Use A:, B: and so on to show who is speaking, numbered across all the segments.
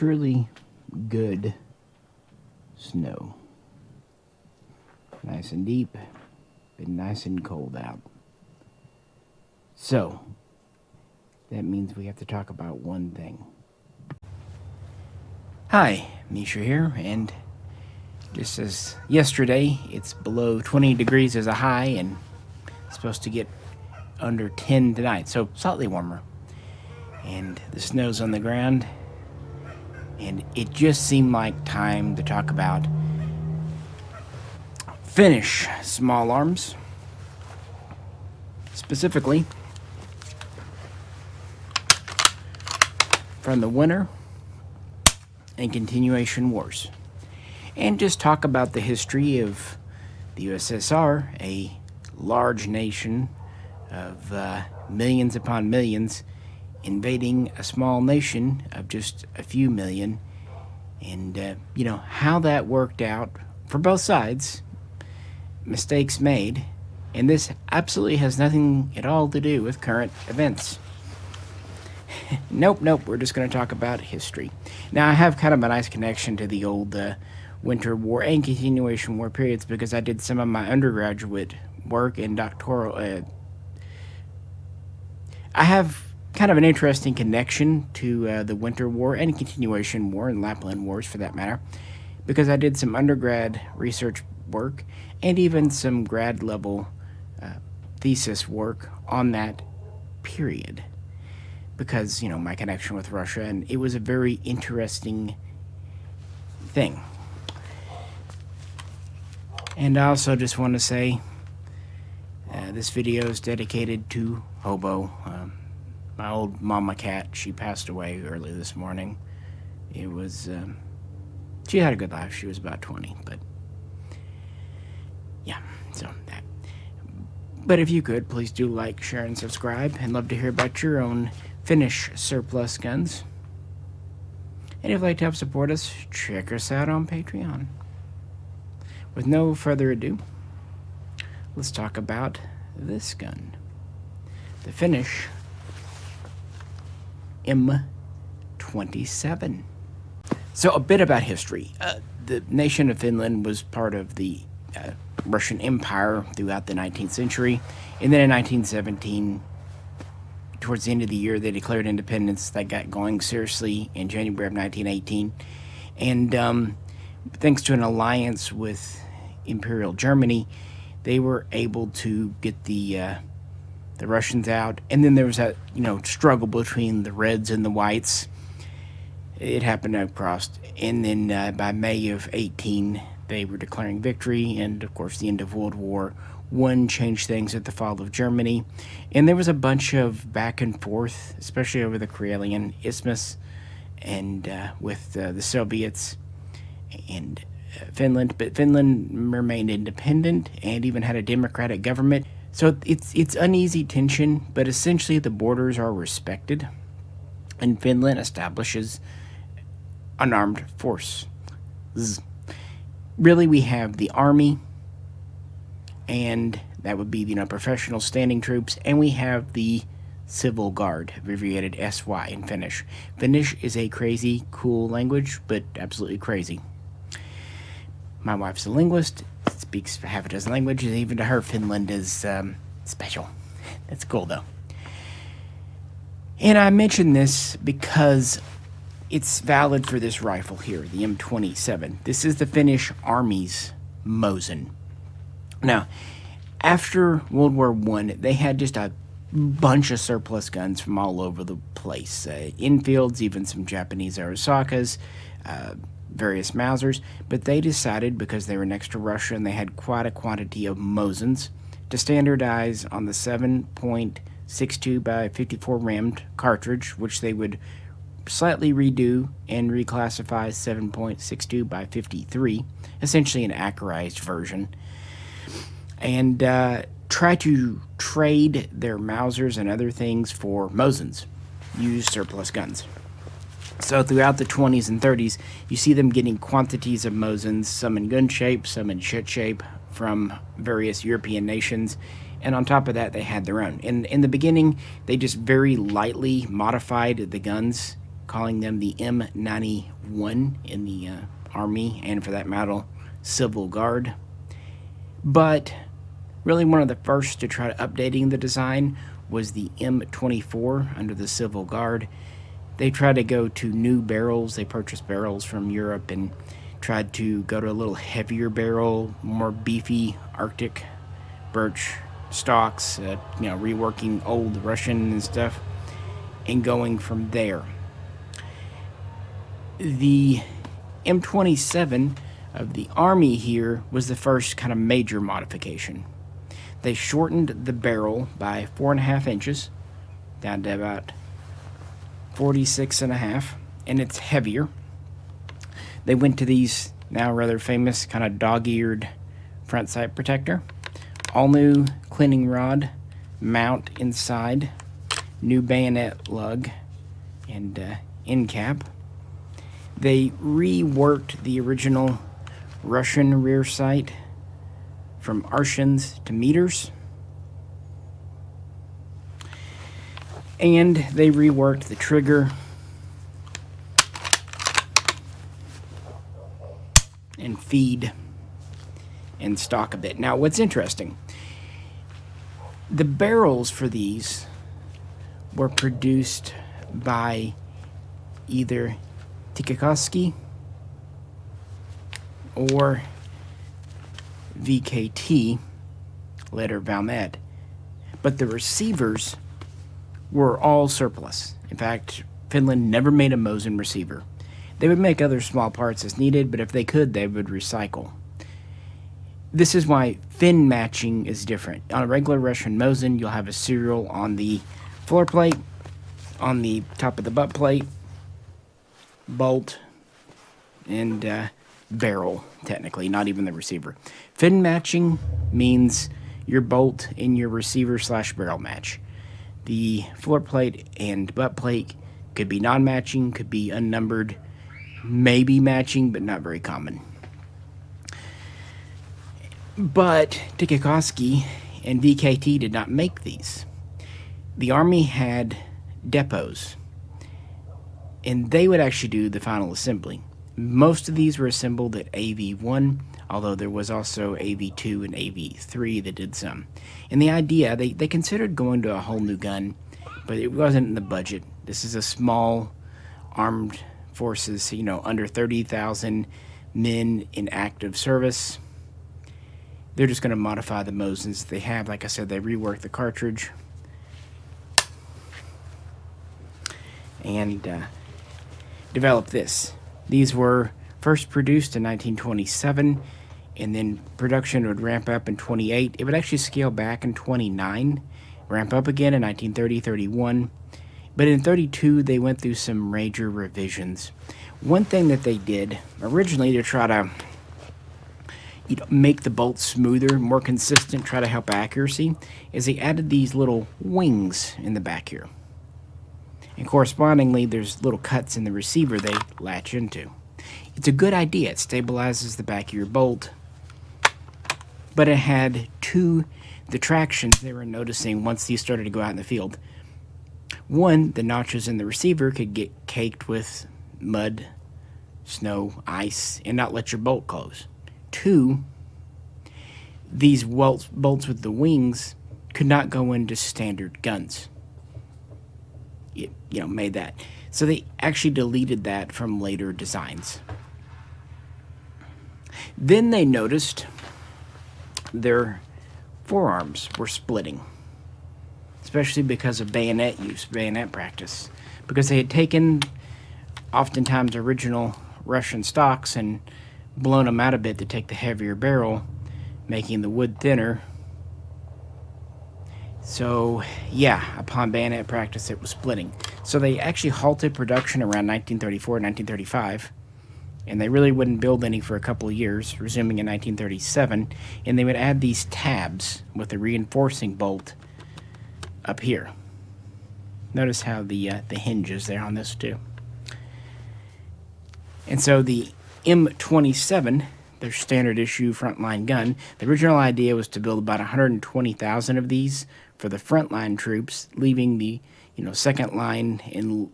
A: truly good snow. Nice and deep, been nice and cold out. So, that means we have to talk about one thing. Hi, Misha here, and just as yesterday, it's below 20 degrees as a high, and it's supposed to get under 10 tonight, so slightly warmer. And the snow's on the ground, and it just seemed like time to talk about Finnish Smallarms, specifically from the winter and continuation wars, and just talk about the history of the USSR, a large nation of millions upon millions, invading a small nation of just a few million, and how that worked out for both sides, mistakes made, and this absolutely has nothing at all to do with current events. Nope, we're just going to talk about history. Now, I have kind of a nice connection to the old Winter War and Continuation War periods because I did some of my undergraduate work and doctoral. I have kind of an interesting connection to the Winter War and Continuation War and Lapland Wars, for that matter, because I did some undergrad research work and even some grad level thesis work on that period because, my connection with Russia, and it was a very interesting thing. And I also just want to say this video is dedicated to Hobo, my old mama cat. She passed away early this morning. It was, she had a good life. She was about 20, but yeah, so that. But if you could, please do like, share, and subscribe. I'd love to hear about your own Finnish surplus guns. And if you'd like to help support us, check us out on Patreon. With no further ado, let's talk about this gun. The Finnish M27. So a bit about history. The nation of Finland was part of the Russian Empire throughout the 19th century, and then in 1917, towards the end of the year, they declared independence. They got going seriously in January of 1918, and thanks to an alliance with Imperial Germany, they were able to get the Russians out. And then there was that struggle between the Reds and the Whites. It happened across, and then by May of 18, they were declaring victory, and of course the end of World War I changed things at the fall of Germany. And there was a bunch of back and forth, especially over the Karelian Isthmus, and with the Soviets and Finland. But Finland remained independent and even had a democratic government. So it's uneasy tension, but essentially the borders are respected, and Finland establishes an armed force. Really, we have the army, and that would be professional standing troops, and we have the civil guard, abbreviated SY in Finnish. Finnish is a crazy, cool language, but absolutely crazy. My wife's a linguist, speaks half a dozen languages, even to her, Finland is special. That's cool, though. And I mention this because it's valid for this rifle here, the M27. This is the Finnish Army's Mosin. Now, after World War I, they had just a bunch of surplus guns from all over the place. Enfields, even some Japanese Arisakas, various Mausers, but they decided, because they were next to Russia and they had quite a quantity of Mosins, to standardize on the 7.62 by 54 rammed cartridge, which they would slightly redo and reclassify 7.62 by 53, essentially an accurized version, and try to trade their Mausers and other things for Mosins, used surplus guns. So throughout the 20s and 30s, you see them getting quantities of Mosins, some in gun shape, some in shit shape, from various European nations, and on top of that, they had their own. In the beginning, they just very lightly modified the guns calling them the M91 in the Army, and for that matter, Civil Guard. But really one of the first to try updating the design was the M24 under the Civil Guard. They tried to go to new barrels. They purchased barrels from Europe and tried to go to a little heavier barrel, more beefy Arctic birch stalks, reworking old Russian and stuff, and going from there. The M27 of the Army here was the first kind of major modification. They shortened the barrel by 4.5 inches, down to about 46.5, and it's heavier. They went to these now rather famous kind of dog-eared front sight protector, all new cleaning rod mount inside, new bayonet lug and end cap. They reworked the original Russian rear sight from arshins to meters, and they reworked the trigger and feed and stock a bit. Now, what's interesting, the barrels for these were produced by either Tikakovsky or VKT, later Valmet, but the receivers were all surplus. In fact, Finland never made a Mosin receiver. They would make other small parts as needed, but if they could, they would recycle. This is why fin matching is different. On a regular Russian Mosin, you'll have a serial on the floor plate, on the top of the butt plate, bolt, and barrel, technically, not even the receiver. Fin matching means your bolt in your receiver/barrel match. The floor plate and butt plate could be non-matching, could be unnumbered, maybe matching, but not very common. But Tikakovsky and VKT did not make these. The Army had depots, and they would actually do the final assembly. Most of these were assembled at AV1, although there was also AV2 and AV3 that did some. And the idea, they considered going to a whole new gun, but it wasn't in the budget. This is a small armed forces, under 30,000 men in active service. They're just going to modify the Mosins they have. Like I said, they reworked the cartridge and developed this. These were first produced in 1927, and then production would ramp up in 28. It would actually scale back in 29, ramp up again in 1930, 31. But in 32, they went through some major revisions. One thing that they did originally to try to make the bolts smoother, more consistent, try to help accuracy, is they added these little wings in the back here. And correspondingly, there's little cuts in the receiver they latch into. It's a good idea. It stabilizes the back of your bolt. But it had two detractions they were noticing once these started to go out in the field. One, the notches in the receiver could get caked with mud, snow, ice, and not let your bolt close. Two, these bolts with the wings could not go into standard guns. It, made that. So they actually deleted that from later designs. Then they noticed their forearms were splitting, especially because of bayonet practice, because they had taken oftentimes original Russian stocks and blown them out a bit to take the heavier barrel, making the wood thinner. So, upon bayonet practice, it was splitting. So they actually halted production around 1934, 1935, and they really wouldn't build any for a couple of years, resuming in 1937, and they would add these tabs with a reinforcing bolt up here. Notice how the hinge is there on this too. And so the M27, their standard issue frontline gun, the original idea was to build about 120,000 of these for the frontline troops, leaving the second line and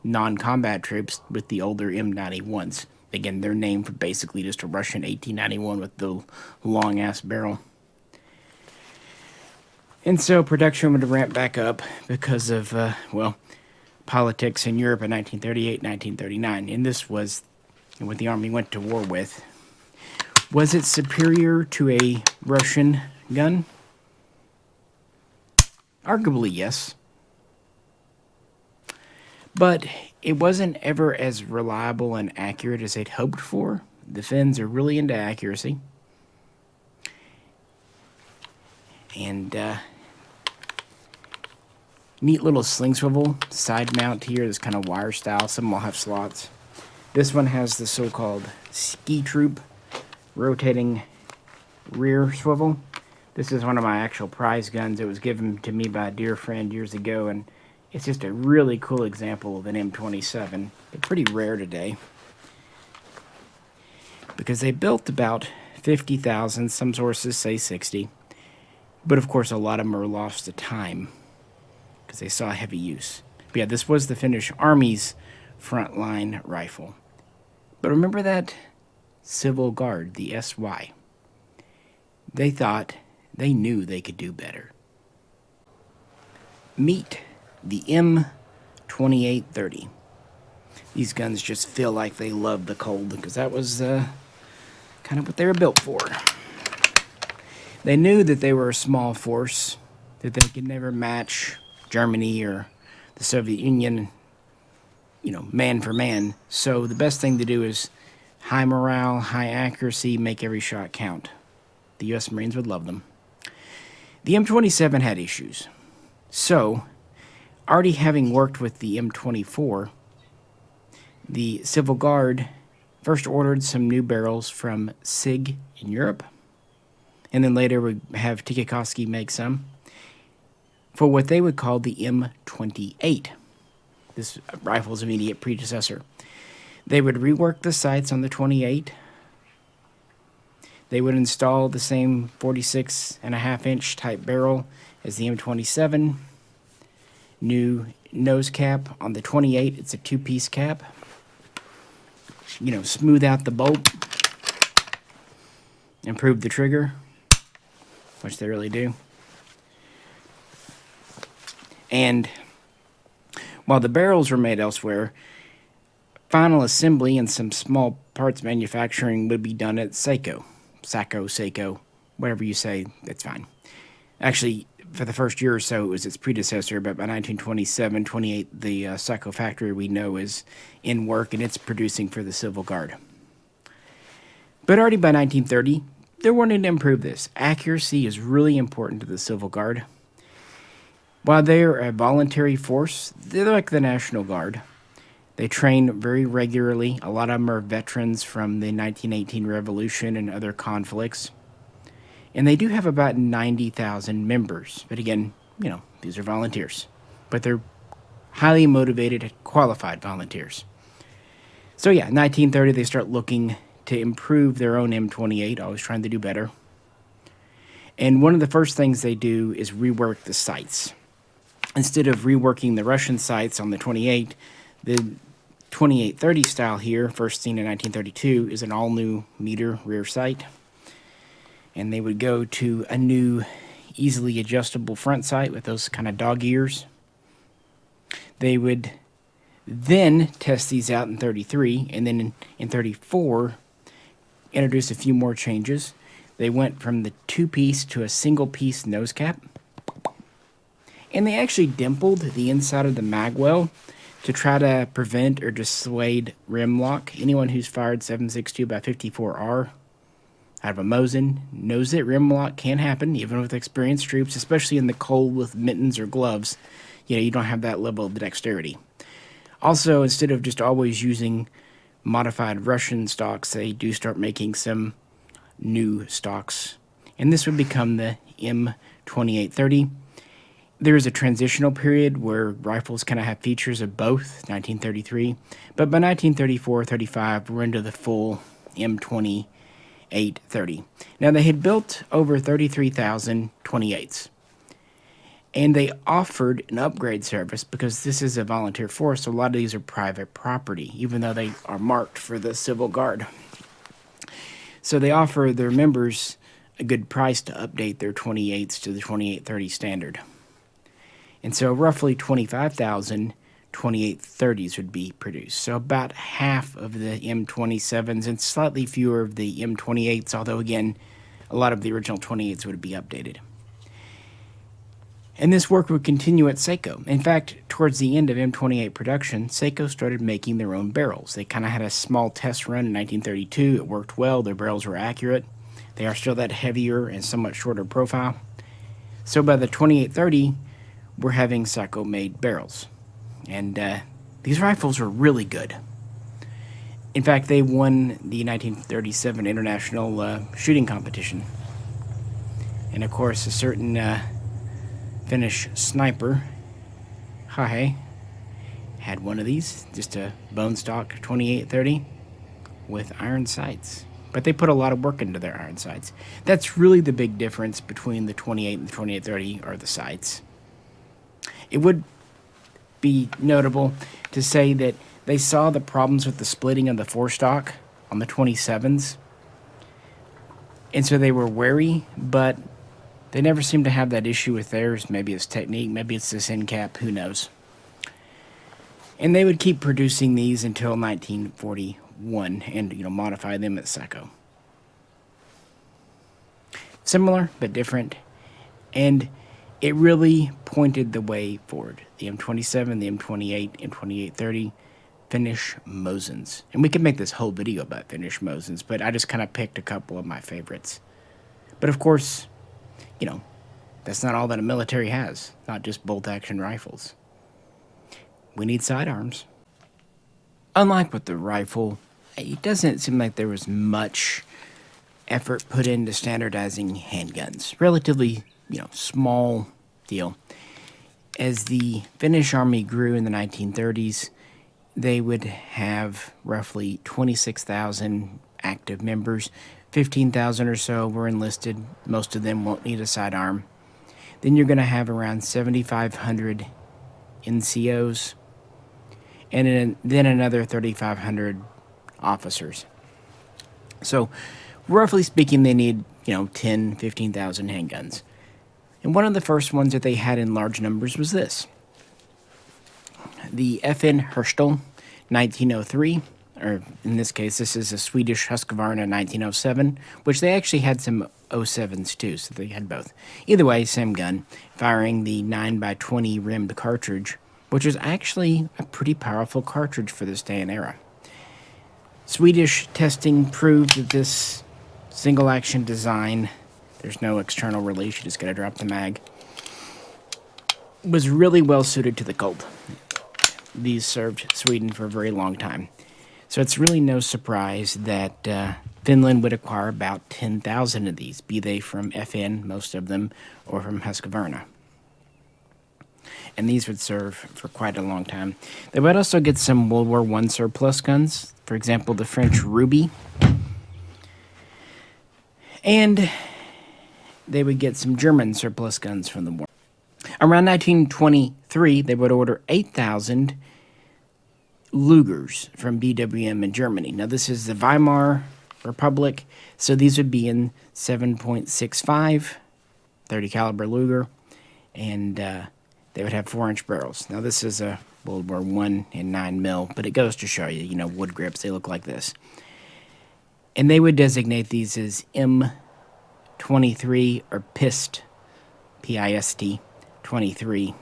A: non-combat troops with the older M91s. Again, they're named for basically just a Russian 1891 with the long-ass barrel. And so production would ramp back up because of, politics in Europe in 1938, 1939. And this was what the Army went to war with. Was it superior to a Russian gun? Arguably, yes. But it wasn't ever as reliable and accurate as they'd hoped for. The Finns are really into accuracy. And neat little sling swivel side mount here. This kind of wire style. Some will have slots. This one has the so-called ski troop rotating rear swivel. This is one of my actual prize guns. It was given to me by a dear friend years ago, and it's just a really cool example of an M27. They're pretty rare today because they built about 50,000. Some sources say 60. But of course, a lot of them are lost to time because they saw heavy use. But yeah, this was the Finnish Army's frontline rifle. But remember that Civil Guard, the SY? They knew they could do better. Meet the M2830. These guns just feel like they love the cold because that was kind of what they were built for. They knew that they were a small force, that they could never match Germany or the Soviet Union, man for man. So the best thing to do is high morale, high accuracy, make every shot count. The U.S. Marines would love them. The M27 had issues. So, already having worked with the M24, the Civil Guard first ordered some new barrels from SIG in Europe, and then later would have Tikakovsky make some for what they would call the M28. This rifle's immediate predecessor. They would rework the sights on the 28. They would install the same 46.5-inch type barrel as the M27. New nose cap on the 28. It's a two-piece cap. Smooth out the bolt. Improve the trigger, which they really do. And while the barrels were made elsewhere, final assembly and some small parts manufacturing would be done at Seiko, whatever you say, that's fine. Actually, for the first year or so, it was its predecessor, but by 1927, 28, the Seiko factory we know is in work, and it's producing for the Civil Guard. But already by 1930, they're wanting to improve this. Accuracy is really important to the Civil Guard. While they're a voluntary force, they're like the National Guard. They train very regularly. A lot of them are veterans from the 1918 Revolution and other conflicts. And they do have about 90,000 members. But again, these are volunteers. But they're highly motivated, qualified volunteers. So yeah, 1930, they start looking to improve their own M28, always trying to do better. And one of the first things they do is rework the sights. Instead of reworking the Russian sights on the 28, the 2830 style here, first seen in 1932, is an all-new meter rear sight. And they would go to a new easily adjustable front sight with those kind of dog ears. They would then test these out in 33, and then in 34, introduce a few more changes. They went from the two-piece to a single-piece nose cap. And they actually dimpled the inside of the magwell to try to prevent or dissuade rim lock. Anyone who's fired 7.62 by 54R out of a Mosin knows that rim lock can happen, even with experienced troops, especially in the cold with mittens or gloves. You don't have that level of dexterity. Also, instead of just always using modified Russian stocks, they do start making some new stocks. And this would become the M2830. There is a transitional period where rifles kind of have features of both, 1933. But by 1934-35, we're into the full M2830. Now, they had built over 33,000 28s. And they offered an upgrade service because this is a volunteer force, so a lot of these are private property, even though they are marked for the Civil Guard. So they offer their members a good price to update their 28s to the 2830 standard. And so roughly 25,000 2830s would be produced. So about half of the M27s and slightly fewer of the M28s, although again, a lot of the original 28s would be updated. And this work would continue at Seiko. In fact, towards the end of M28 production, Seiko started making their own barrels. They kind of had a small test run in 1932. It worked well. Their barrels were accurate. They are still that heavier and somewhat shorter profile. So by the 2830, we're having Seiko-made barrels. And these rifles were really good. In fact, they won the 1937 International Shooting Competition. And of course, a certain Finnish sniper, Hahe, had one of these, just a bone stock 2830 with iron sights. But they put a lot of work into their iron sights. That's really the big difference between the 28 and the 2830 are the sights. It would be notable to say that they saw the problems with the splitting of the forestock on the 27s. And so they were wary, but they never seemed to have that issue with theirs. Maybe it's technique, maybe it's this end cap, who knows. And they would keep producing these until 1941 and, modify them at Seiko. Similar, but different. And it really pointed the way forward. The M27, the M28, M2830, Finnish Mosins. And we could make this whole video about Finnish Mosins, but I just kind of picked a couple of my favorites. But of course, that's not all that a military has, not just bolt-action rifles. We need sidearms. Unlike with the rifle, it doesn't seem like there was much effort put into standardizing handguns. Relatively, small deal. As the Finnish army grew in the 1930s, they would have roughly 26,000 active members. 15,000 or so were enlisted. Most of them won't need a sidearm. Then you're going to have around 7,500 NCOs, and then another 3,500 officers. So, roughly speaking, they need, 10, 15,000 handguns. And one of the first ones that they had in large numbers was this. The FN Herstal 1903, or in this case, this is a Swedish Husqvarna 1907, which they actually had some 07s too, so they had both. Either way, same gun, firing the 9x20 rimmed cartridge, which is actually a pretty powerful cartridge for this day and era. Swedish testing proved that this single-action design, there's no external release, you just gotta drop the mag, was really well suited to the Colt. These served Sweden for a very long time. So it's really no surprise that Finland would acquire about 10,000 of these, be they from FN, most of them, or from Husqvarna. And these would serve for quite a long time. They would also get some World War I surplus guns, for example, the French Ruby. And they would get some German surplus guns from the war. Around 1923, they would order 8,000 Lugers from BWM in Germany. Now, this is the Weimar Republic, so these would be in 7.65, 30 caliber Luger, and they would have 4-inch barrels. Now, this is a World War I in 9mm, but it goes to show you, wood grips, they look like this. And they would designate these as M23 or PIST, P-I-S-T, 23.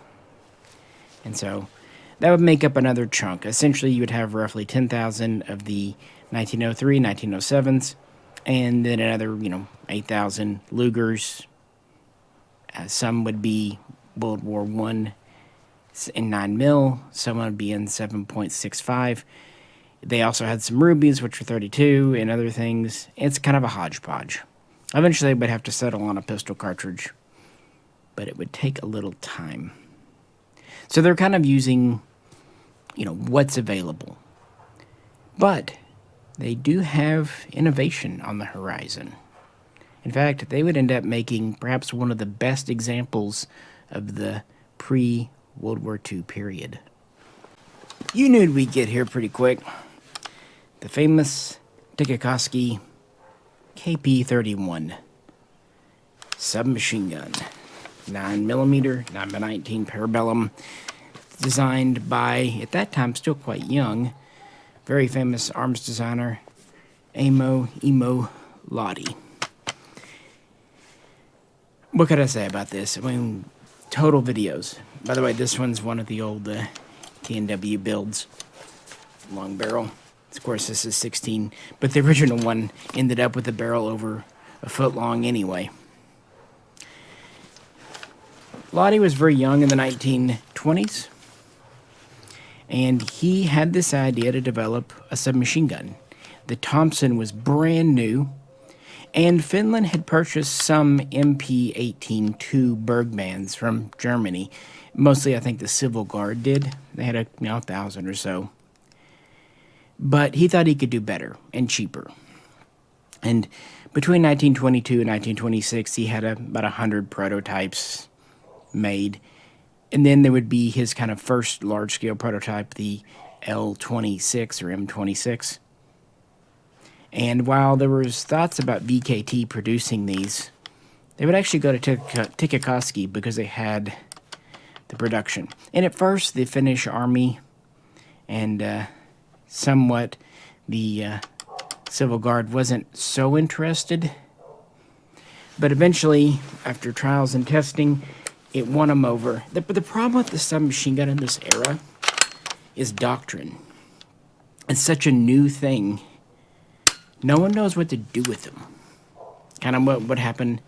A: And so that would make up another chunk. Essentially, you would have roughly 10,000 of the 1903, 1907s, and then another, 8,000 Lugers. Some would be World War I in 9mm, some would be in 7.65. They also had some Rubies, which were 32, and other things. It's kind of a hodgepodge. Eventually, they would have to settle on a pistol cartridge, but it would take a little time. So they're kind of using, what's available. But they do have innovation on the horizon. In fact, they would end up making perhaps one of the best examples of the pre-World War II period. You knew we'd get here pretty quick. The famous Tikakoski KP-31 submachine gun, 9mm, 9x19 parabellum, designed by, at that time, still quite young, very famous arms designer, Emo Lottie. What could I say about this? I mean, total videos. By the way, this one's one of the old T&W builds, long barrel. Of course, this is 16, but the original one ended up with a barrel over a foot long anyway. Lottie was very young in the 1920s, and he had this idea to develop a submachine gun. The Thompson was brand new, and Finland had purchased some MP-18-2 Bergmans from Germany. Mostly, I think, the Civil Guard did. They had 1,000 or so. But he thought he could do better and cheaper. And between 1922 and 1926, he had about 100 prototypes made. And then there would be his kind of first large-scale prototype, the L-26 or M-26. And while there was thoughts about VKT producing these, they would actually go to Tikakoski because they had the production. And at first, the Finnish army and somewhat the Civil Guard wasn't so interested. But eventually, after trials and testing, it won them over. But the problem with the submachine gun in this era is doctrine. It's such a new thing. No one knows what to do with them. Kind of what happened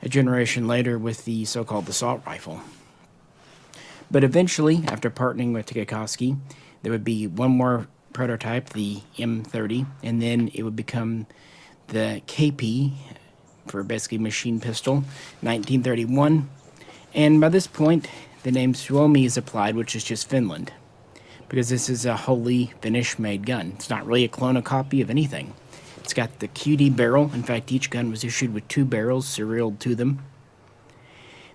A: a generation later with the so-called assault rifle. But eventually, after partnering with Tikakoski, there would be one more prototype, the M30, and then it would become the KP, for basically machine pistol, 1931. And by this point, the name Suomi is applied, which is just Finland, because this is a wholly Finnish-made gun. It's not really a clone, a copy of anything. It's got the QD barrel. In fact, each gun was issued with 2 barrels serialed to them.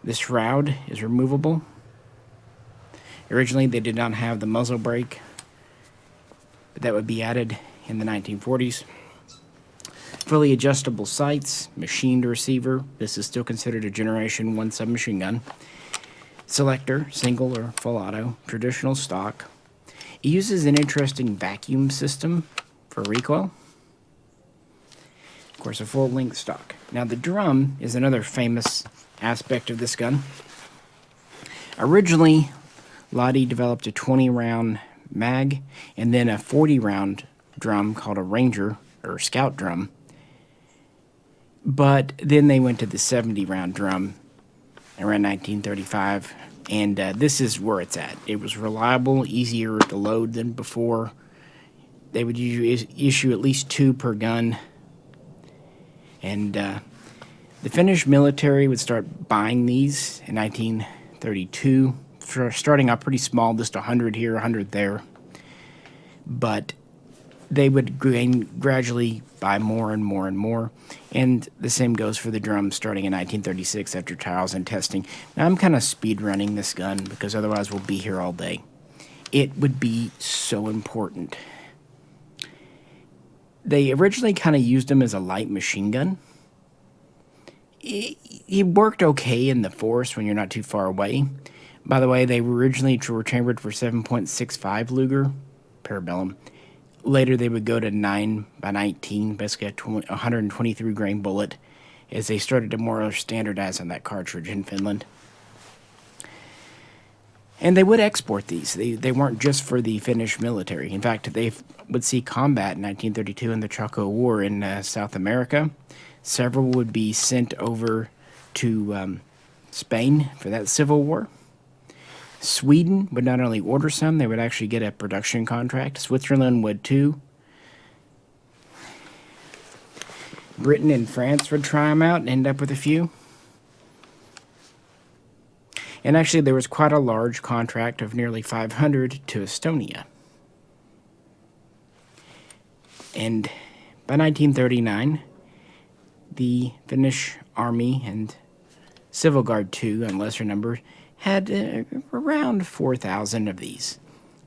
A: The shroud is removable. Originally, they did not have the muzzle brake, but that would be added in the 1940s. Fully adjustable sights, machined receiver. This is still considered a Generation 1 submachine gun. Selector, single or full auto, traditional stock. It uses an interesting vacuum system for recoil. Of course, a full-length stock. Now, the drum is another famous aspect of this gun. Originally, Lottie developed a 20-round mag and then a 40-round drum called a Ranger or Scout drum. But then they went to the 70-round drum around 1935, and this is where it's at. It was reliable, easier to load than before. They would issue at least 2 per gun. And the Finnish military would start buying these in 1932, starting out pretty small, just 100 here, 100 there. But they would gradually buy more and more and more. And the same goes for the drums starting in 1936 after trials and testing. Now, I'm kind of speed running this gun because otherwise we'll be here all day. It would be so important. They originally kind of used them as a light machine gun. It worked okay in the forest when you're not too far away. By the way, they originally were chambered for 7.65 Luger parabellum. Later, they would go to 9x19, basically a 123 grain bullet, as they started to more standardize on that cartridge in Finland. And they would export these. They weren't just for the Finnish military. In fact, they would see combat in 1932 in the Chaco War in South America. Several would be sent over to Spain for that civil war. Sweden would not only order some, they would actually get a production contract. Switzerland would too. Britain and France would try them out and end up with a few. And actually, there was quite a large contract of nearly 500 to Estonia. And by 1939, the Finnish army and Civil Guard 2, in lesser numbers, had around 4,000 of these,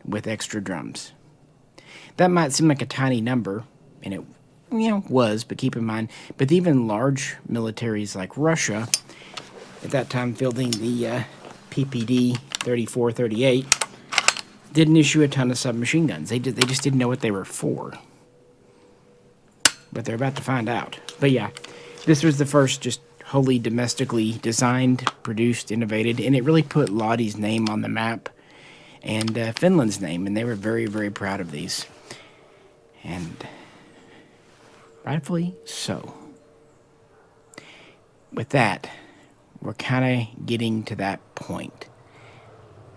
A: with extra drums. That might seem like a tiny number, and it was, but keep in mind, but even large militaries like Russia, at that time fielding the PPD 34-38, didn't issue a ton of submachine guns. They just didn't know what they were for. But they're about to find out. But yeah, this was the first just wholly domestically designed, produced, innovated, and it really put Lotte's name on the map and Finland's name, and they were very, very proud of these. And rightfully so. With that, we're kind of getting to that point.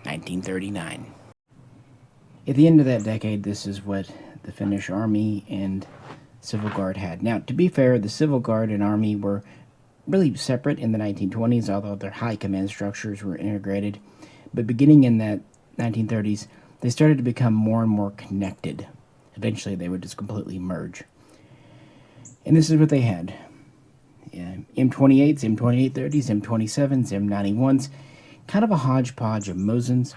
A: 1939. At the end of that decade, this is what the Finnish Army and Civil Guard had. Now, to be fair, the Civil Guard and Army were really separate in the 1920s, although their high command structures were integrated. But beginning in the 1930s, they started to become more and more connected. Eventually, they would just completely merge. And this is what they had. M28s, M2830s, M27s, M91s, kind of a hodgepodge of Mosins,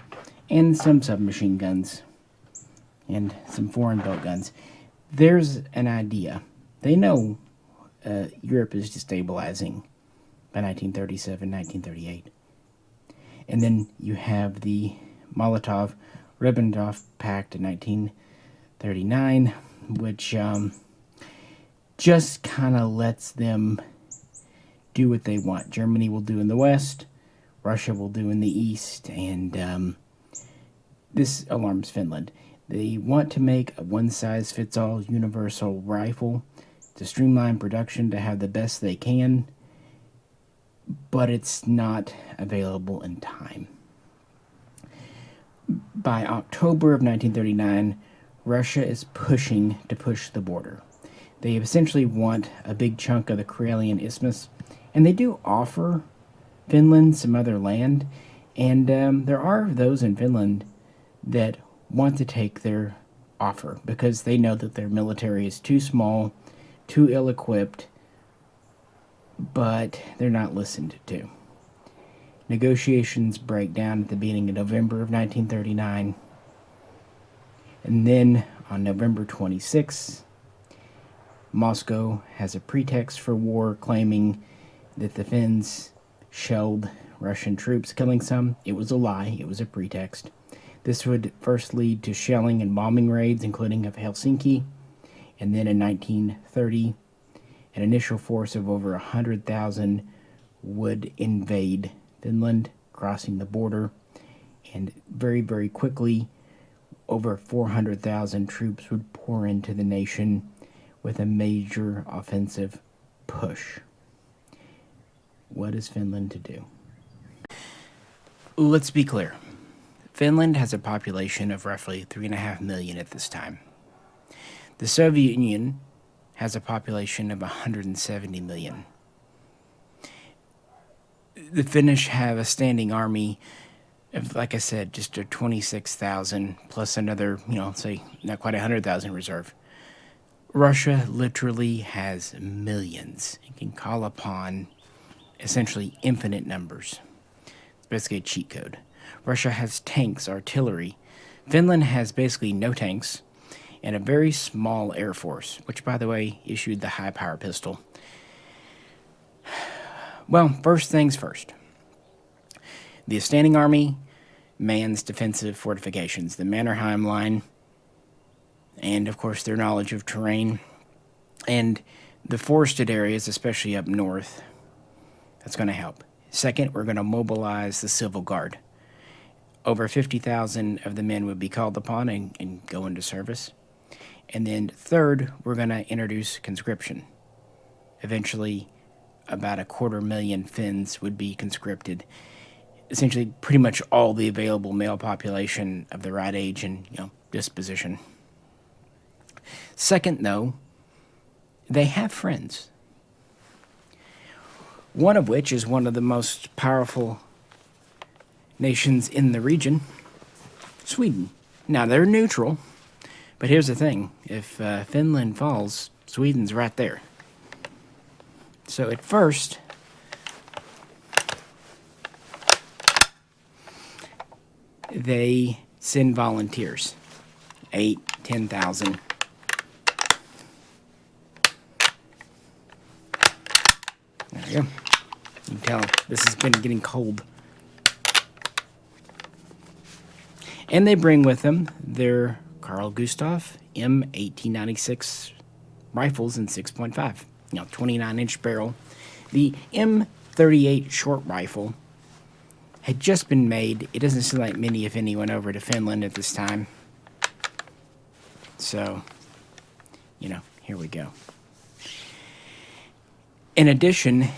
A: and some submachine guns, and some foreign-built guns. There's an idea. They know Europe is destabilizing by 1937, 1938. And then you have the Molotov-Ribbentrop Pact in 1939, which just kind of lets them do what they want. Germany will do in the West, Russia will do in the East, and this alarms Finland. They want to make a one-size-fits-all universal rifle to streamline production to have the best they can, but it's not available in time. By October of 1939, Russia is pushing to push the border. They essentially want a big chunk of the Karelian Isthmus, and they do offer Finland some other land, and there are those in Finland that want to take their offer because they know that their military is too small, too ill-equipped, but they're not listened to. Negotiations break down at the beginning of November of 1939, and then on November 26th, Moscow has a pretext for war, claiming that the Finns shelled Russian troops, killing some. It was a lie. It was a pretext. This would first lead to shelling and bombing raids, including of Helsinki, and then in 1930, an initial force of over 100,000 would invade Finland, crossing the border, and very, very quickly, over 400,000 troops would pour into the nation with a major offensive push. What is Finland to do? Let's be clear. Finland has a population of roughly 3.5 million at this time. The Soviet Union has a population of 170 million. The Finnish have a standing army of, like I said, just a 26,000 plus another, say not quite 100,000 reserve. Russia literally has millions. It can call upon essentially infinite numbers. It's basically a cheat code. Russia has tanks, artillery. Finland has basically no tanks and a very small air force, which, by the way, issued the high-power pistol. Well, first things first. The standing army mans defensive fortifications, the Mannerheim line, and, of course, their knowledge of terrain, and the forested areas, especially up north. That's going to help. Second, we're going to mobilize the Civil Guard. Over 50,000 of the men would be called upon and go into service. And then third, we're going to introduce conscription. Eventually, about 250,000 Finns would be conscripted. Essentially, pretty much all the available male population of the right age and disposition. Second, though, they have friends. One of which is one of the most powerful nations in the region, Sweden. Now, they're neutral, but here's the thing. If Finland falls, Sweden's right there. So at first, they send volunteers. 8, 10,000. There you go. You can tell this has been getting cold. And they bring with them their Carl Gustav M1896 rifles in 6.5. 29-inch barrel. The M38 short rifle had just been made. It doesn't seem like many, if any, went over to Finland at this time. So, here we go. In addition,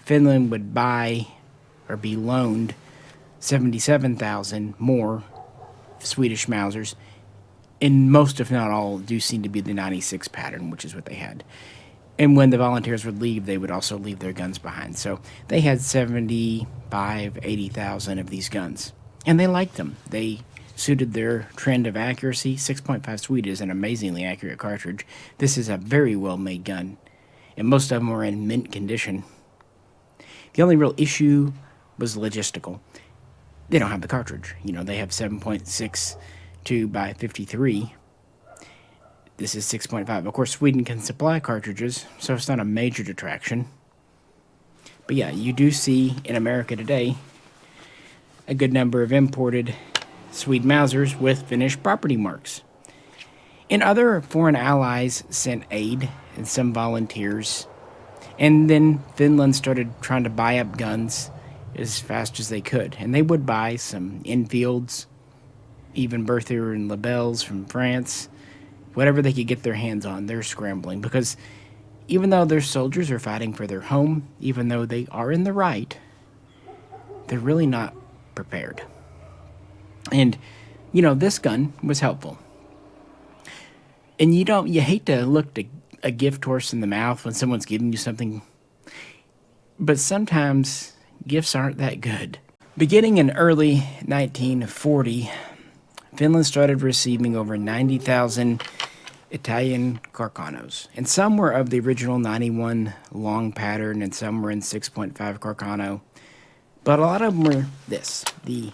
A: Finland would buy or be loaned 77,000 more Swedish Mausers, and most, if not all, do seem to be the 96 pattern, which is what they had. And when the volunteers would leave, they would also leave their guns behind. So they had 75, 80,000 of these guns, and they liked them. They suited their trend of accuracy. 6.5 Swede is an amazingly accurate cartridge. This is a very well-made gun, and most of them were in mint condition. The only real issue was logistical. They don't have the cartridge. They have 7.62 by 53. This is 6.5. Of course, Sweden can supply cartridges, so it's not a major detraction. But yeah, you do see in America today a good number of imported Swede Mausers with Finnish property marks. And other foreign allies sent aid and some volunteers. And then Finland started trying to buy up guns as fast as they could. And they would buy some Enfields, even Berthier and Lebels from France. Whatever they could get their hands on, they're scrambling. Because even though their soldiers are fighting for their home, even though they are in the right, they're really not prepared. And, this gun was helpful. And you hate to look a gift horse in the mouth when someone's giving you something. But sometimes gifts aren't that good. Beginning in early 1940, Finland started receiving over 90,000 Italian Carcanos. And some were of the original 91 long pattern, and some were in 6.5 Carcano. But a lot of them were the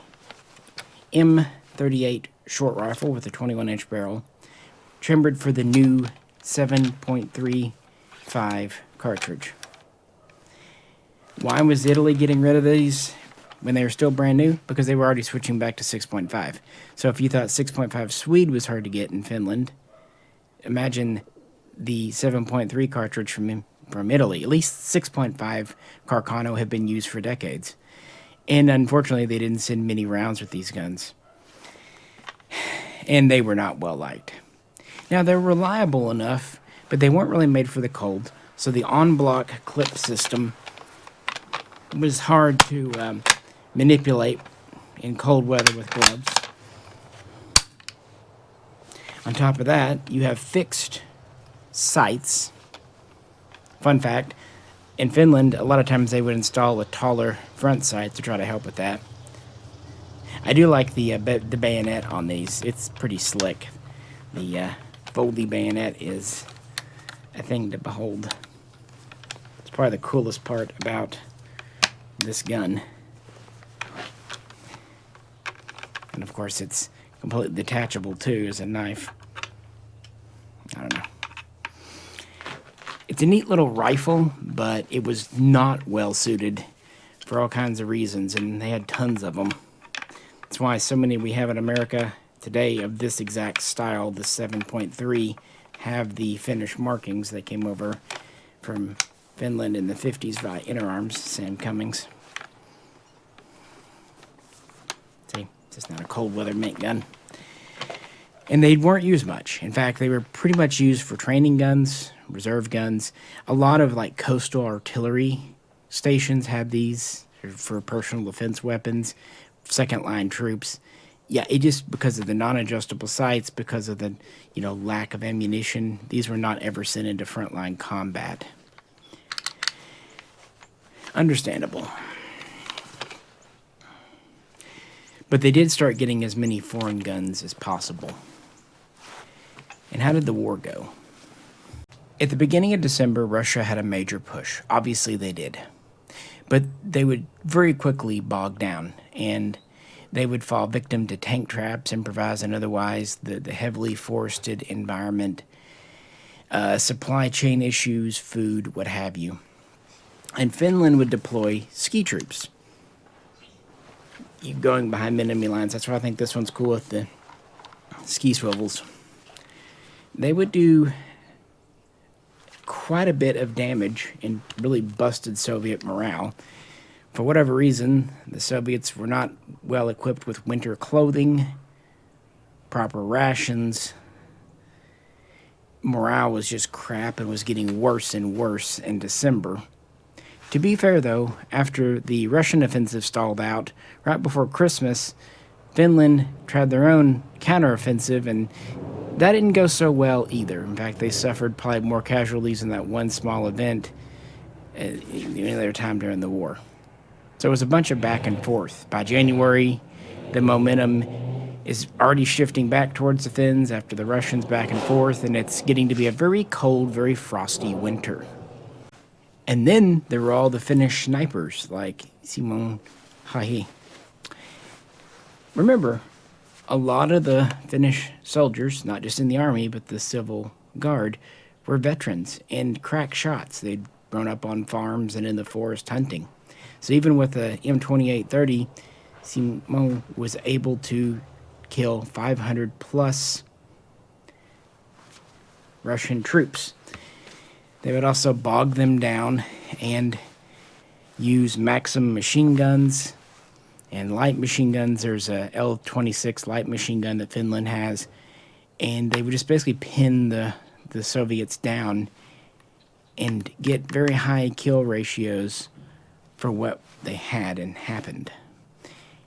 A: M38 short rifle with a 21-inch barrel, chambered for the new 7.35 cartridge. Why was Italy getting rid of these when they were still brand new? Because they were already switching back to 6.5. So if you thought 6.5 Swede was hard to get in Finland, imagine the 7.3 cartridge from Italy. At least 6.5 Carcano have been used for decades. And unfortunately, they didn't send many rounds with these guns. And they were not well liked. Now, they're reliable enough, but they weren't really made for the cold. So the on-block clip system was hard to manipulate in cold weather with gloves. On top of that, you have fixed sights. Fun fact, in Finland, a lot of times they would install a taller front sight to try to help with that. I do like the bayonet on these. It's pretty slick. The foldy bayonet is a thing to behold. It's probably the coolest part about this gun. And of course, it's completely detachable too as a knife. I don't know. It's a neat little rifle, but it was not well suited for all kinds of reasons, and they had tons of them. That's why so many we have in America today of this exact style, the 7.3, have the Finnish markings that came over from Finland in the 50s by Innerarms, Sam Cummings. See, it's just not a cold weather mint gun. And they weren't used much. In fact, they were pretty much used for training guns, reserve guns. A lot of coastal artillery stations had these for personal defense weapons, second line troops. Yeah, it just because of the non-adjustable sights, because of the lack of ammunition, these were not ever sent into frontline combat. Understandable. But they did start getting as many foreign guns as possible. And how did the war go? At the beginning of December, Russia had a major push. Obviously, they did. But they would very quickly bog down. And They would fall victim to tank traps, improvised and otherwise, the heavily forested environment, supply chain issues, food, what have you. And Finland would deploy ski troops. You going behind enemy lines. That's why I think this one's cool with the ski swivels. They would do quite a bit of damage and really busted Soviet morale. For whatever reason, the Soviets were not well equipped with winter clothing, proper rations. Morale was just crap and was getting worse and worse in December. To be fair, though, after the Russian offensive stalled out, right before Christmas, Finland tried their own counteroffensive, and that didn't go so well either. In fact, they suffered probably more casualties in that one small event than any other time during the war. So it was a bunch of back and forth. By January, the momentum is already shifting back towards the Finns after the Russians back and forth, and it's getting to be a very cold, very frosty winter. And then there were all the Finnish snipers like Simon Hahi. Remember, a lot of the Finnish soldiers, not just in the army, but the civil guard, were veterans and crack shots. They'd grown up on farms and in the forest hunting. So even with the M2830, Simon was able to kill 500 plus Russian troops. They would also bog them down and use Maxim machine guns and light machine guns. There's a L-26 light machine gun that Finland has, and they would just basically pin the Soviets down and get very high kill ratios for what they had and happened.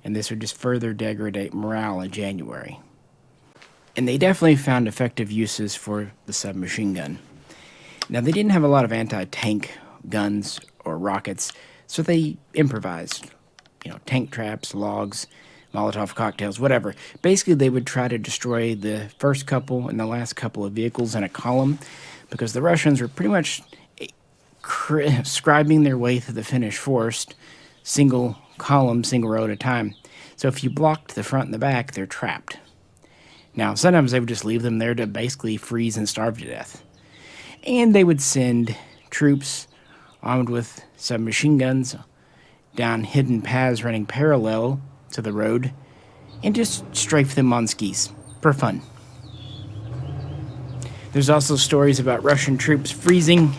A: And this would just further degrade morale in January. And they definitely found effective uses for the submachine gun. Now, they didn't have a lot of anti-tank guns or rockets, so they improvised. Tank traps, logs, Molotov cocktails, whatever. Basically, they would try to destroy the first couple and the last couple of vehicles in a column, because the Russians were pretty much scribing their way through the Finnish forest, single column, single row at a time. So if you blocked the front and the back, they're trapped. Now, sometimes they would just leave them there to basically freeze and starve to death. And they would send troops armed with submachine guns down hidden paths running parallel to the road and just strafe them on skis for fun. There's also stories about Russian troops freezing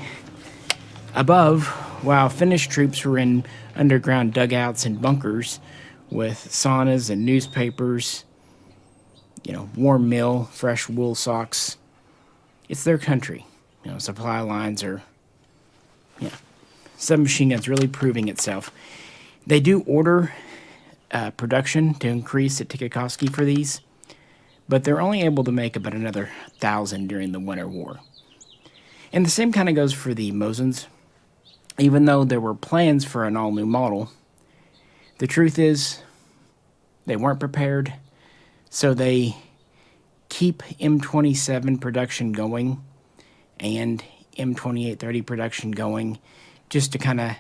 A: above while Finnish troops were in underground dugouts and bunkers with saunas and newspapers, warm meal, fresh wool socks. It's their country. Supply lines are, submachine guns really proving itself. They do order production to increase at Tikakovsky for these, but they're only able to make about another 1,000 during the Winter War. And the same kind of goes for the Mosins. Even though there were plans for an all-new model, the truth is they weren't prepared, so they keep M27 production going and M2830 production going just to kind of,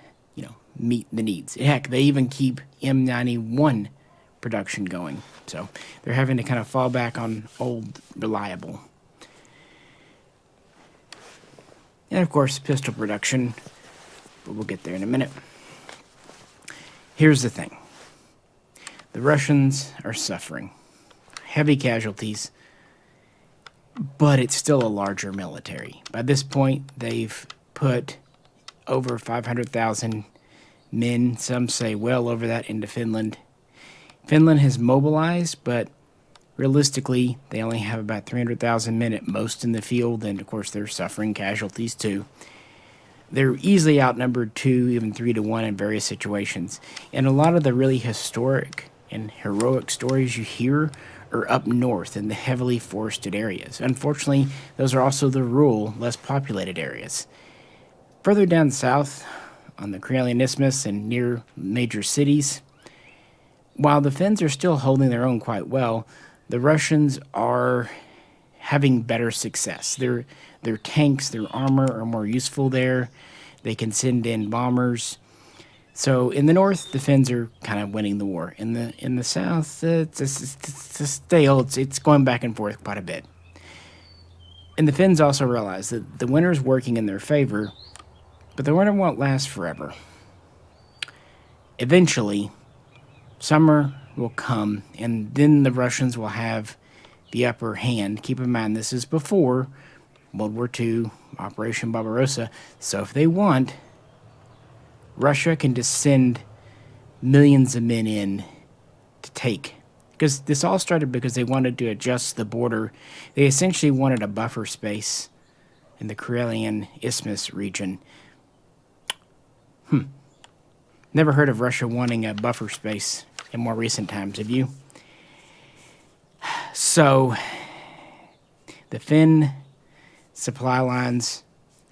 A: meet the needs. Heck, they even keep M91 production going. So they're having to kind of fall back on old, reliable. And of course, pistol production, but we'll get there in a minute. Here's the thing. The Russians are suffering heavy casualties, but it's still a larger military. By this point, they've put over 500,000 men, some say well over that, into Finland. Finland has mobilized, but realistically, they only have about 300,000 men at most in the field, and of course, they're suffering casualties too. They're easily outnumbered 2, even 3 to 1 in various situations. And a lot of the really historic and heroic stories you hear are up north in the heavily forested areas. Unfortunately, those are also the rural, less populated areas. Further down south, on the Karelian Isthmus and near major cities, while the Finns are still holding their own quite well, the Russians are having better success. Their tanks, their armor are more useful there. They can send in bombers. So in the north, the Finns are kind of winning the war. In the south, it's going back and forth quite a bit. And the Finns also realize that the winter's working in their favor, but the winter won't last forever. Eventually, summer will come, and then the Russians will have the upper hand. Keep in mind, this is before World War II, Operation Barbarossa. So if they want, Russia can just send millions of men in to take. Because this all started because they wanted to adjust the border. They essentially wanted a buffer space in the Karelian Isthmus region. Never heard of Russia wanting a buffer space in more recent times, have you? So, the Finn supply lines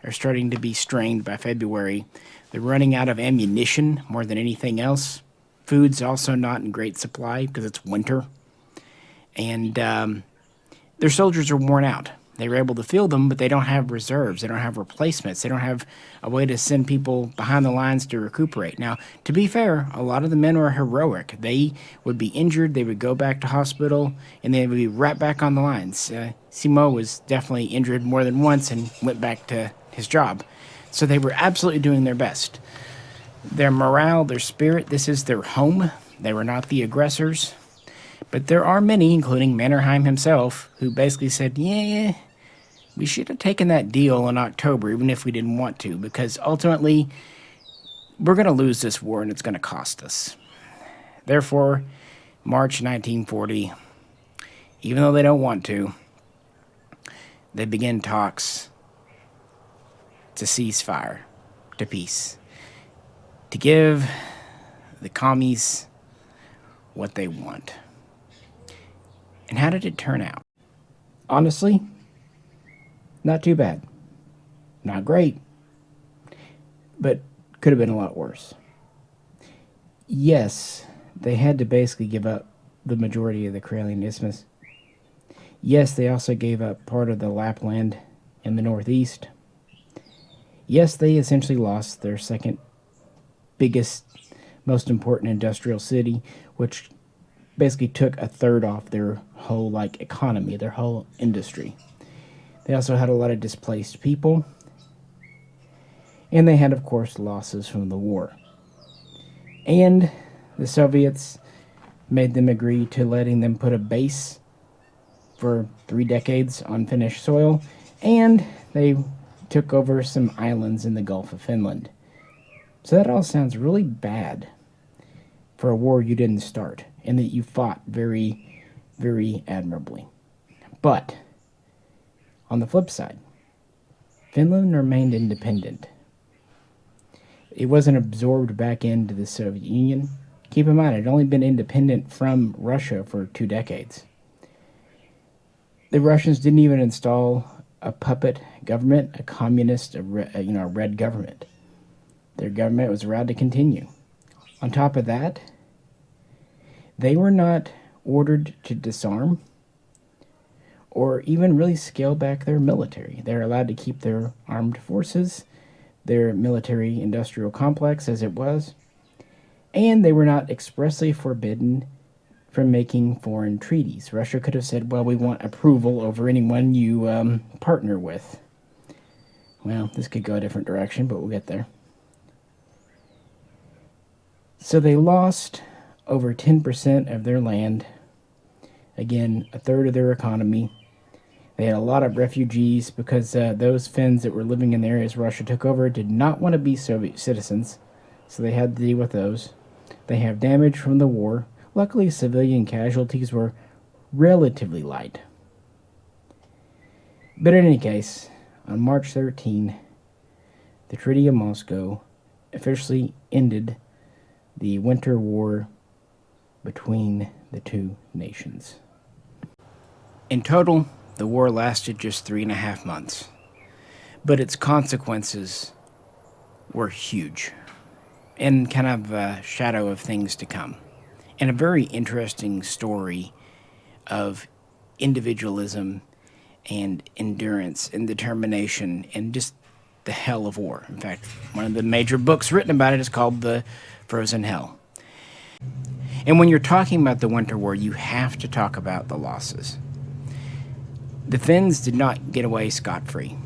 A: are starting to be strained by February. They're running out of ammunition more than anything else. Food's also not in great supply because it's winter. And their soldiers are worn out. They were able to field them, but they don't have reserves. They don't have replacements. They don't have a way to send people behind the lines to recuperate. Now, to be fair, a lot of the men were heroic. They would be injured, they would go back to hospital, and they would be right back on the lines. Simo was definitely injured more than once and went back to his job. So they were absolutely doing their best. Their morale, their spirit, this is their home. They were not the aggressors. But there are many, including Mannerheim himself, who basically said, yeah, we should have taken that deal in October, even if we didn't want to, because ultimately, we're going to lose this war and it's going to cost us. Therefore, March 1940, even though they don't want to, they begin talks to cease fire, to peace, to give the commies what they want. And how did it turn out? Honestly, not too bad. Not great, but could have been a lot worse. Yes, they had to basically give up the majority of the Karelian Isthmus. Yes, they also gave up part of the Lapland in the northeast. Yes, they essentially lost their second biggest, most important industrial city, which basically took a third off their whole economy, their whole industry. They also had a lot of displaced people, and they had, of course, losses from the war. And the Soviets made them agree to letting them put a base for 3 decades on Finnish soil, and they took over some islands in the Gulf of Finland. So that all sounds really bad for a war you didn't start, and that you fought very, very admirably. But, on the flip side, Finland remained independent. It wasn't absorbed back into the Soviet Union. Keep in mind, it had only been independent from Russia for 2 decades. The Russians didn't even install a puppet government, a communist, a red government. Their government was allowed to continue. On top of that, they were not ordered to disarm or even really scale back their military. They're allowed to keep their armed forces, their military industrial complex as it was, and they were not expressly forbidden from making foreign treaties. Russia could have said, well, we want approval over anyone you partner with. Well, this could go a different direction, but we'll get there. So they lost over 10% of their land. Again, a third of their economy. They had a lot of refugees because those Finns that were living in the areas Russia took over did not want to be Soviet citizens, so they had to deal with those. They have damage from the war. Luckily, civilian casualties were relatively light. But in any case, on March 13, the Treaty of Moscow officially ended the winter war between the two nations. In total, the war lasted just 3.5 months, but its consequences were huge and kind of a shadow of things to come. And a very interesting story of individualism and endurance and determination and just the hell of war. In fact, one of the major books written about it is called The Frozen Hell. And when you're talking about the Winter War, you have to talk about the losses. The Finns did not get away scot-free.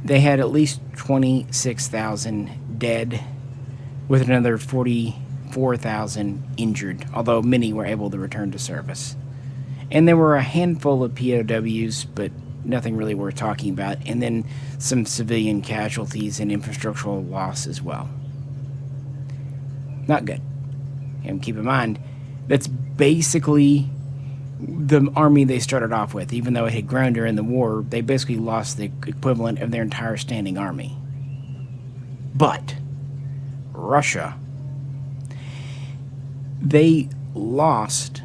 A: They had at least 26,000 dead, with another 44,000 injured, although many were able to return to service. And there were a handful of POWs, but nothing really worth talking about, and then some civilian casualties and infrastructural loss as well. Not good. And keep in mind, that's basically the army they started off with. Even though it had grown during the war, they basically lost the equivalent of their entire standing army. But Russia, they lost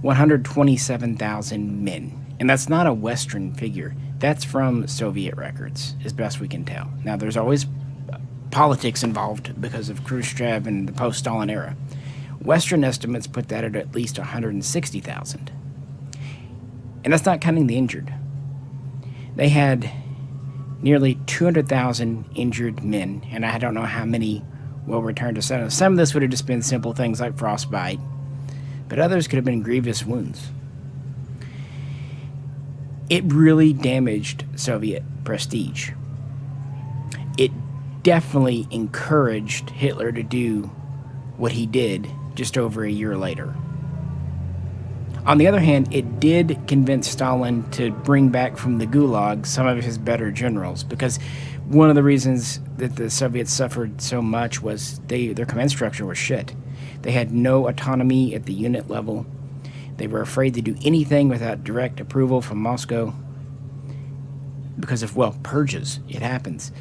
A: 127,000 men. And that's not a Western figure. That's from Soviet records, as best we can tell. Now, there's always politics involved because of Khrushchev and the post-Stalin era. Western estimates put that at least 160,000. And that's not counting the injured. They had nearly 200,000 injured men, and I don't know how many will return to service. Some of this would have just been simple things like frostbite, but others could have been grievous wounds. It really damaged Soviet prestige. It definitely encouraged Hitler to do what he did just over a year later. On the other hand, it did convince Stalin to bring back from the Gulag some of his better generals, because one of the reasons that the Soviets suffered so much was their command structure was shit. They had no autonomy at the unit level. They were afraid to do anything without direct approval from Moscow because of, well, purges. It happens.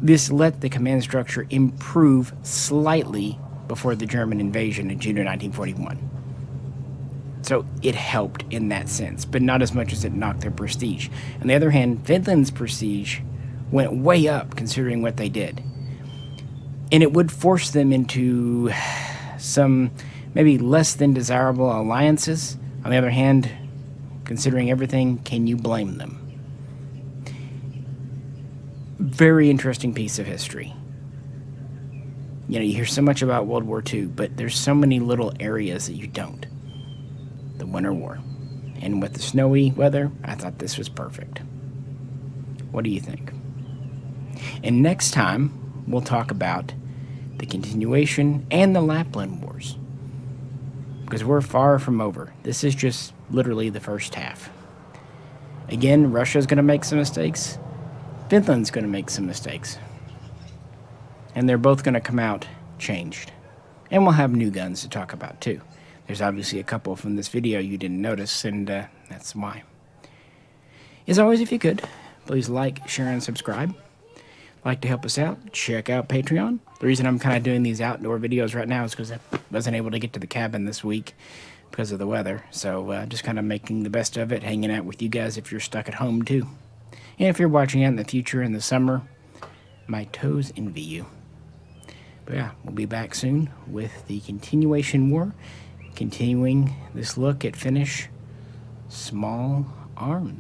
A: This let the command structure improve slightly before the German invasion in June of 1941. So it helped in that sense, but not as much as it knocked their prestige. On the other hand, Finland's prestige went way up considering what they did. And it would force them into some maybe less than desirable alliances. On the other hand, considering everything, can you blame them? Very interesting piece of history. You know, you hear so much about World War II, but there's so many little areas that you don't. The Winter War. And with the snowy weather, I thought this was perfect. What do you think? And next time, we'll talk about the continuation and the Lapland Wars. Because we're far from over. This is just literally the first half. Again, Russia's going to make some mistakes. Finland's going to make some mistakes. And they're both going to come out changed. And we'll have new guns to talk about too. There's obviously a couple from this video you didn't notice, and that's why. As always, if you could, please like, share, and subscribe. Like to help us out, check out Patreon. The reason I'm kind of doing these outdoor videos right now is because I wasn't able to get to the cabin this week because of the weather. So just kind of making the best of it, hanging out with you guys if you're stuck at home too. And if you're watching out in the future, in the summer, my toes envy you. But yeah, we'll be back soon with the continuation war, continuing this look at Finnish small arms.